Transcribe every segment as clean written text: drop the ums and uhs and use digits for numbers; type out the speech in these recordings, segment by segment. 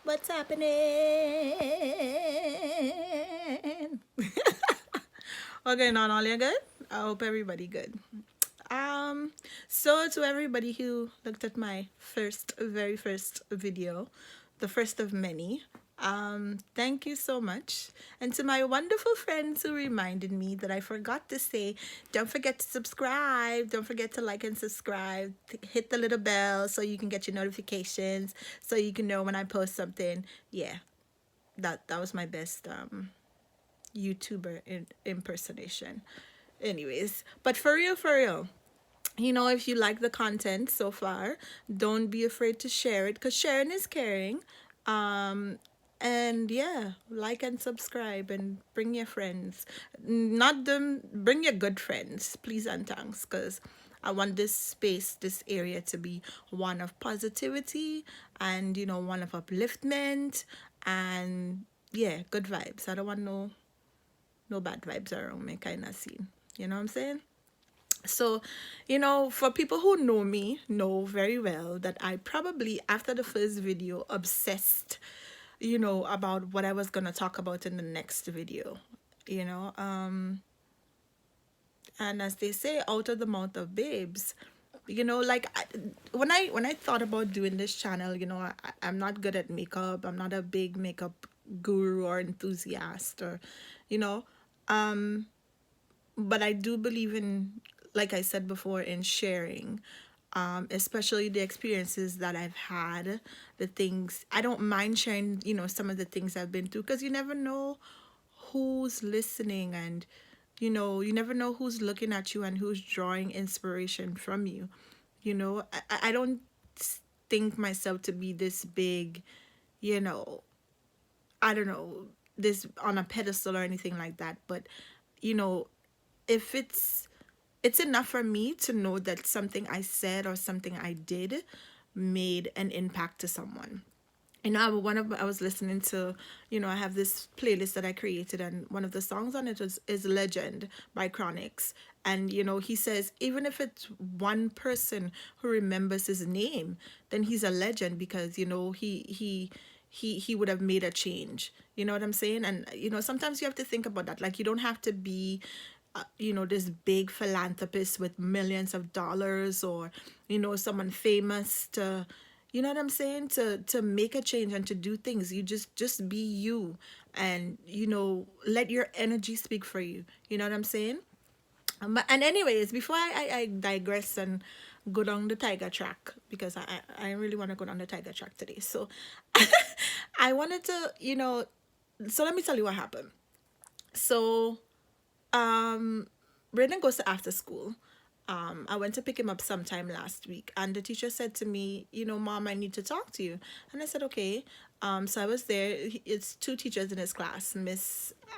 What's happening? Okay, not all you good? I hope everybody good. Um, so to everybody who looked at my very first video, the first of many, thank you so much. And to my wonderful friends who reminded me that I forgot to say, don't forget to subscribe. Don't forget to like and subscribe. Hit the little bell so you can get your notifications, so you can know when I post something. Yeah, that was my best YouTuber impersonation. Anyways, but for real, if you like the content so far, don't be afraid to share it because sharing is caring. Um, and yeah, like and subscribe and bring your friends. Not them, bring your good friends, please and thanks, because I want this space, this area to be one of positivity and, one of upliftment and yeah, good vibes. I don't want no bad vibes around me kind of scene. You know what I'm saying? So, for people who know me, know very well that I probably, after the first video, obsessed, about what I was going to talk about in the next video, you know. And as they say, out of the mouth of babes, like when I thought about doing this channel, I'm not good at makeup. I'm not a big makeup guru or enthusiast or, you know, but I do believe in, like I said before, in sharing, especially the experiences that I've had, the things I don't mind sharing, some of the things I've been through, because you never know who's listening, and you never know who's looking at you and who's drawing inspiration from you. I don't think myself to be this big, you know, I don't know, this on a pedestal or anything like that, but you know, if it's enough for me to know that something I said or something I did made an impact to someone. I was listening to, I have this playlist that I created, and one of the songs on it is Legend by Chronix. And he says even if it's one person who remembers his name, then he's a legend, because he would have made a change. You know what I'm saying? And sometimes you have to think about that. Like, you don't have to be this big philanthropist with millions of dollars, or someone famous to, you know what I'm saying, to make a change and to do things. You just be you, and let your energy speak for you. You know what I'm saying? And anyways, before I digress and go down the tiger track, because I really want to go down the tiger track today. So I wanted to, so let me tell you what happened. So Brandon goes to after school. I went to pick him up sometime last week, and the teacher said to me, Mom, I need to talk to you. And I said, okay. So I was there. It's two teachers in his class.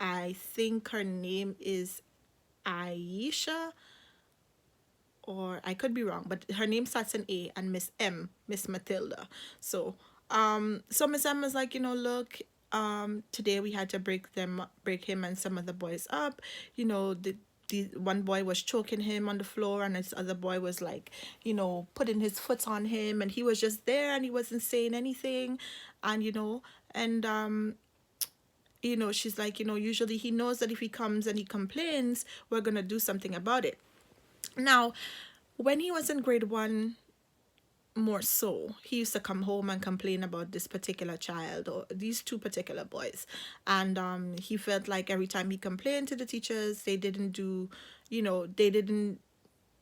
I think her name is Aisha, or I could be wrong, but her name starts in A, and Miss Matilda. So Miss M was like, look, today we had to break him and some of the boys up. The one boy was choking him on the floor, and this other boy was like, putting his foot on him, and he was just there and he wasn't saying anything. And she's like, usually he knows that if he comes and he complains, we're gonna do something about it. Now, when he was in grade one, more so, he used to come home and complain about this particular child or these two particular boys. And he felt like every time he complained to the teachers, they didn't do, they didn't,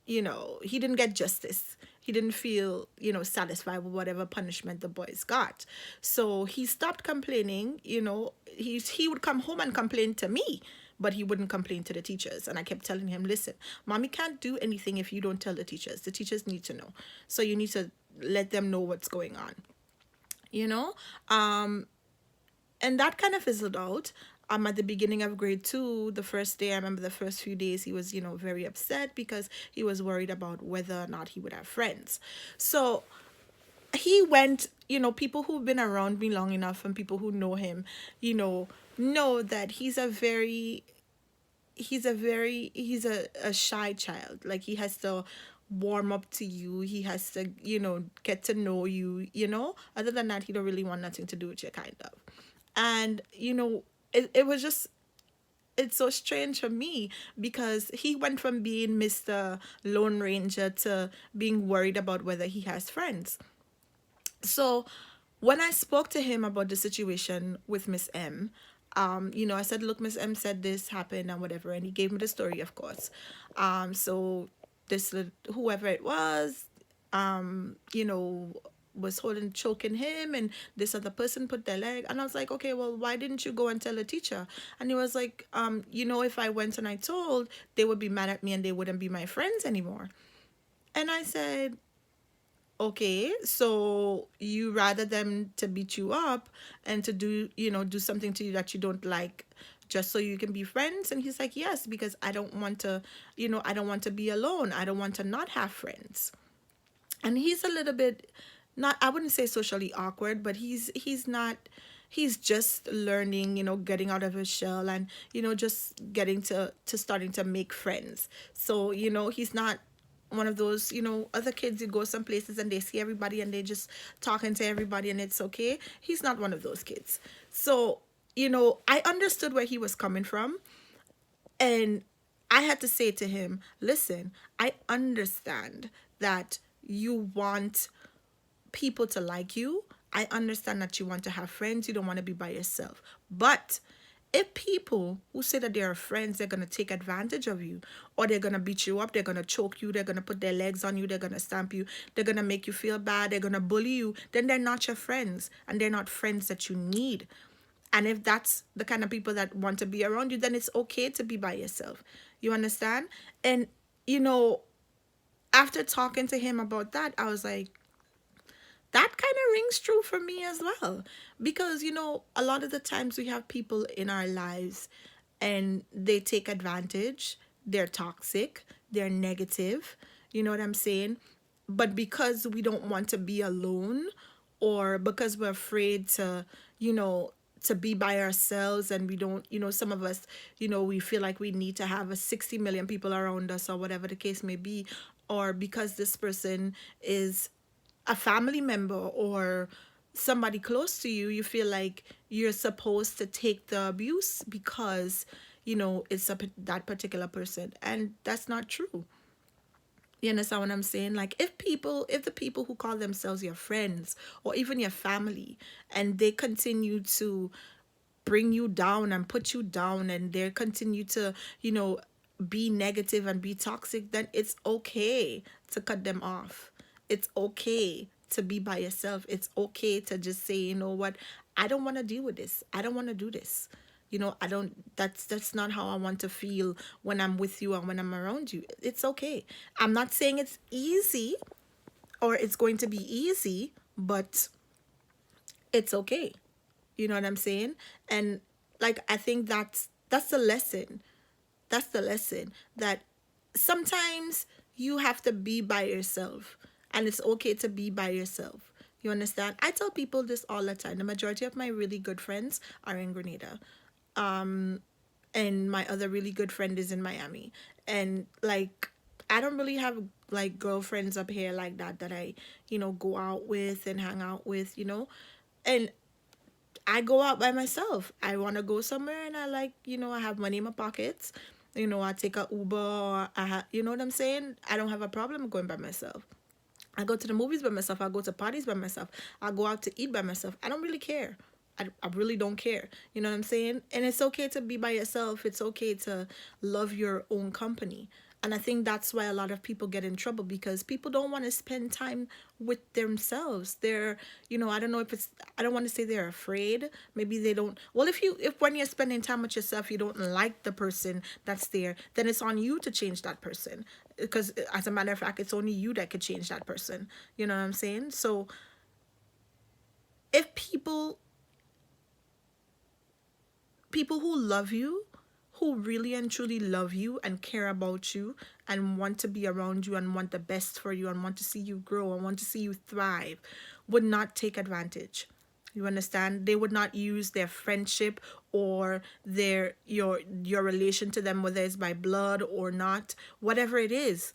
he didn't get justice. He didn't feel, satisfied with whatever punishment the boys got. So he stopped complaining. He would come home and complain to me, but he wouldn't complain to the teachers. And I kept telling him, listen, mommy can't do anything if you don't tell the teachers. The teachers need to know. So you need to let them know what's going on, you know? And that kind of fizzled out. At the beginning of grade two, the first day, I remember the first few days, he was, very upset because he was worried about whether or not he would have friends. So he went, people who've been around me long enough and people who know him, know that he's a shy child. Like, he has to warm up to you. He has to, get to know you, Other than that, he don't really want nothing to do with you, kind of. And, it was just, it's so strange for me because he went from being Mr. Lone Ranger to being worried about whether he has friends. So when I spoke to him about the situation with Miss M, I said, look, Miss M said this happened and whatever, and he gave me the story, of course. So this whoever it was, you know, was holding choking him, and this other person put their leg, and I was like, okay, well, why didn't you go and tell a teacher? And he was like, if I went and I told, they would be mad at me and they wouldn't be my friends anymore. And I said, okay, so you rather them to beat you up and to do something to you that you don't like just so you can be friends? And he's like, yes, because I don't want to, I don't want to be alone. I don't want to not have friends. And he's a little bit, not, I wouldn't say socially awkward, but he's not, he's just learning, getting out of his shell, and just getting to starting to make friends. So he's not one of those, other kids, you go some places and they see everybody and they just talking to everybody and it's okay. He's not one of those kids. So I understood where he was coming from, and I had to say to him, listen, I understand that you want people to like you. I understand that you want to have friends. You don't want to be by yourself. But if people who say that they are friends, they're going to take advantage of you, or they're going to beat you up, they're going to choke you, they're going to put their legs on you, they're going to stamp you, they're going to make you feel bad, they're going to bully you, then they're not your friends, and they're not friends that you need. And if that's the kind of people that want to be around you, then it's okay to be by yourself. You understand? And, you know, after talking to him about that, I was like, that kind of rings true for me as well. Because, a lot of the times we have people in our lives and they take advantage, they're toxic, they're negative. You know what I'm saying? But because we don't want to be alone, or because we're afraid to, you know, to be by ourselves, and we don't, some of us, we feel like we need to have a 60 million people around us, or whatever the case may be, or because this person is a family member or somebody close to you, you feel like you're supposed to take the abuse because it's that particular person, and that's not true. You understand what I'm saying? Like, if the people who call themselves your friends or even your family, and they continue to bring you down and put you down, and they continue to, be negative and be toxic, then it's okay to cut them off. It's okay to be by yourself. It's okay to just say, you know what, I don't want to deal with this. I don't want to do this. I don't, that's not how I want to feel when I'm with you and when I'm around you. It's okay. I'm not saying it's easy or it's going to be easy, but it's okay. You know what I'm saying? And like, I think that's the lesson. That's the lesson, that sometimes you have to be by yourself, and it's okay to be by yourself. You understand? I tell people this all the time. The majority of my really good friends are in Grenada. And my other really good friend is in Miami. And like, I don't really have like girlfriends up here like that I, go out with and hang out with, And I go out by myself. I want to go somewhere and I like, I have money in my pockets. I take a Uber, or you know what I'm saying? I don't have a problem going by myself. I go to the movies by myself. I go to parties by myself. I go out to eat by myself. I don't really care. I really don't care. You know what I'm saying? And it's okay to be by yourself. It's okay to love your own company. And I think that's why a lot of people get in trouble, because people don't want to spend time with themselves. They're, I don't know if it's, I don't want to say they're afraid. Maybe they don't. Well, if when you're spending time with yourself, you don't like the person that's there, then it's on you to change that person. Because as a matter of fact, it's only you that could change that person. You know what I'm saying? So if people who love you, who really and truly love you and care about you and want to be around you and want the best for you and want to see you grow and want to see you thrive, would not take advantage. You understand? They would not use their friendship or your relation to them, whether it's by blood or not, whatever it is.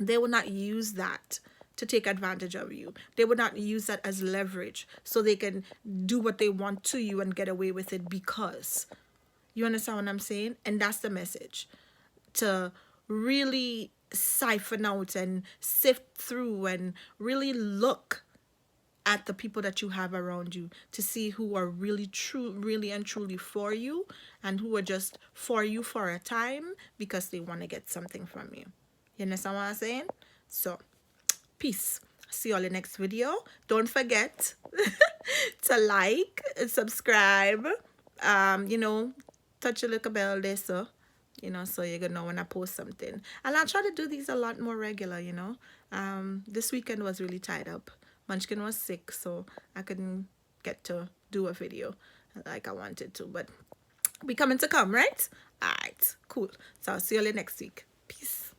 they will not use that to take advantage of you. They would not use that as leverage so they can do what they want to you and get away with it because. You understand what I'm saying? And that's the message. To really siphon out and sift through and really look at the people that you have around you to see who are really true, really and truly for you, and who are just for you for a time because they want to get something from you. You understand what I'm saying? So, peace. See you all in the next video. Don't forget to like, subscribe, you know, touch the little bell there, so you know, so you're gonna know when I post something. And I'll try to do these a lot more regular, you know. This weekend was really tied up. Munchkin was sick, so I couldn't get to do a video like I wanted to, but we coming to come, right? All right, cool. So I'll see you all next week. Peace.